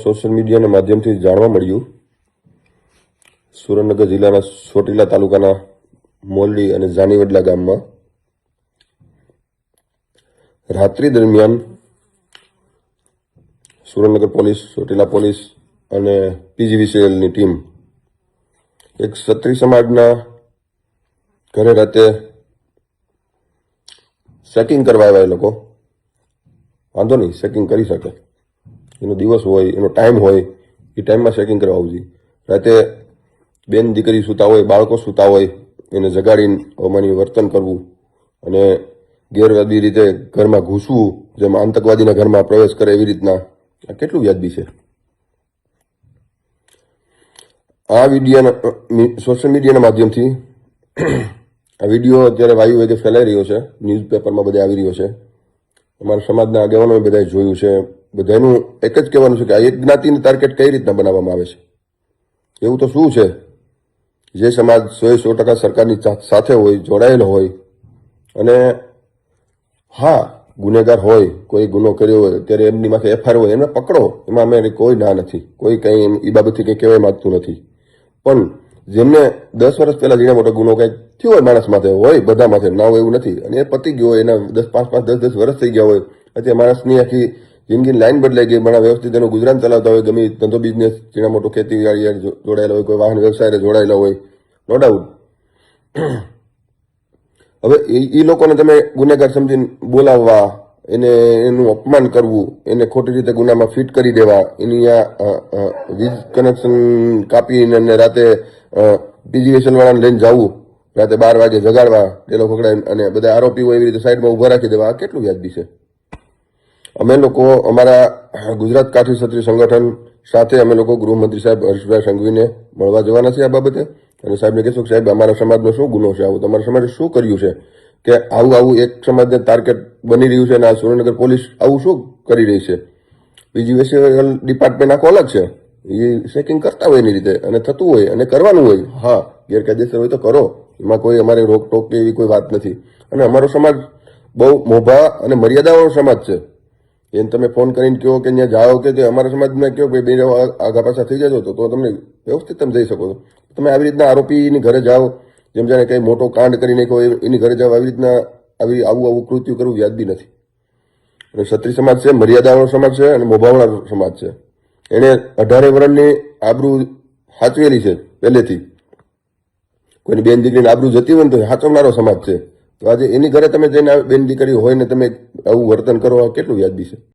Social મીડિયાના માધ્યમથી જાણવા મળ્યું સુરેન્દ્રનગર જિલ્લાના ચોટીલા તાલુકાના મોલડી અને જાનીવડલા ગામમાં રાત્રિ દરમિયાન સુરેન્દ્રનગર પોલીસ, ચોટીલા પોલીસ અને પીજીવીસીએલની ટીમ એક ક્ષત્રિય સમાજના ઘરે રાતે ચેકિંગ કરવા આવ્યા. એ લોકો વાંધો નહીં, ચેકિંગ કરી શકે, એનો દિવસ હોય, એનો ટાઈમ હોય, એ ટાઈમમાં ચેકિંગ કરવા આવવું જોઈએ. રાતે બેન દીકરી સૂતા હોય, બાળકો સૂતા હોય, એને જગાડીને અમાની વર્તન કરવું અને ગેરવાદી રીતે ઘરમાં ઘૂસવું, જેમ આતંકવાદીના ઘરમાં પ્રવેશ કરે એવી રીતના, આ કેટલું વ્યાજબી છે. આ વિડીયોના સોશિયલ મીડિયાના માધ્યમથી આ વિડીયો અત્યારે વાયુ વેગે ફેલાઈ રહ્યો છે, ન્યૂઝપેપરમાં બધે આવી રહ્યો છે. અમારા સમાજના આગેવાનોએ બધાએ જોયું છે. બધાનું એક જ કહેવાનું છે કે આ એક જ્ઞાતિને ટાર્ગેટ કઈ રીતના બનાવવામાં આવે છે. એવું તો શું છે, જે સમાજ 100% સરકારની સાથે હોય, જોડાયેલો હોય અને હા ગુનેગાર હોય, કોઈ ગુનો કર્યો હોય, અત્યારે એમની માથે એફઆઈઆર હોય, એને પકડો, એમાં અમે કોઈ ના નથી, કોઈ કંઈ એ બાબતથી કંઈ કહેવાય માગતું નથી. પણ જેમને 10 વર્ષ પહેલા જેના મોટો ગુનો કંઈક થયો હોય, માણસ માથે હોય, બધા માથે ના હોય એવું નથી, અને એ પતી ગયો હોય, એના 5-10 વર્ષ થઈ ગયા હોય, અત્યારે માણસની આખી જિંદગીની લાઈન બદલાઈ ગઈ, માણસ વ્યવસ્થિત એનું ગુજરાન ચલાવતા હોય, ગમે ધંધો બિઝનેસ, જેના મોટો ખેતીવાડી જોડાયેલા હોય, કોઈ વાહન વ્યવસાય જોડાયેલા હોય, નો ડાઉટ. હવે એ લોકોને તમે ગુનેગાર સમજીને બોલાવવા, એનું અપમાન કરવું, એને ખોટી રીતે ગુનામાં ફિટ કરી દેવા, એની વીજ કનેક્શન કાપીને રાતે પીજીવીસીએલ વાળાને લઈને જવું, રાતે 12 વાગે જગાડવા, ડેલો ખકડાય અને બધા આરોપી હોય એવી રીતે સાઈડમાં ઉભા રાખી દેવા, આ કેટલું વ્યાજબી છે. અમે લોકો અમારા ગુજરાત કાઠી ક્ષત્રિય સંગઠન સાથે અમે લોકો ગૃહમંત્રી સાહેબ હર્ષભાઈ સંઘવીને મળવા જવાના છે આ બાબતે, અને સાહેબને કહેશું કે સાહેબ અમારા સમાજનો શું ગુનો છે, આવું તમારા સમાજે શું કર્યું છે કે આવું એક સમાજને ટાર્ગેટ બની રહ્યું છે, અને આ સુરેન્દ્રનગર પોલીસ આવું શું કરી રહી છે. પીજીવીસીએલ ડિપાર્ટમેન્ટ આખો અલગ છે, એ ચેકિંગ કરતા હોય એની રીતે, અને થતું હોય અને કરવાનું હોય. હા, ગેરકાયદેસર હોય તો કરો, એમાં કોઈ અમારે રોકટોક કે એવી કોઈ વાત નથી. અને અમારો સમાજ બહુ મોભા અને મર્યાદાવાળો સમાજ છે. એને તમે ફોન કરીને કહો કે ત્યાં જાઓ કે અમારા સમાજમાં કહો કે બે આગા પાછા થઈ જજો તો તમને વ્યવસ્થિત તમે જઈ શકો છો. તમે આવી રીતના આરોપીની ઘરે જાઓ, જેમ જાણે કંઈ મોટો કાંડ કરી નાખ્યો એની ઘરે જાઓ, આવી રીતના આવું કૃત્ય કરવું વ્યાજબી નથી. અને ક્ષત્રિય સમાજ છે, મર્યાદાવાળો સમાજ છે અને મોભાવાળો સમાજ છે. એણે 18 વર્ષની આબરૂ સાચવેલી છે પહેલેથી. કોઈની બેન દીકરીની આબરૂ જતી હોય ને તો સાચવનારો સમાજ છે. તો આજે એની ઘરે તમે જઈને બેન દીકરી હોય ને તમે આવું વર્તન કરો, કેટલું વ્યાજબી છે.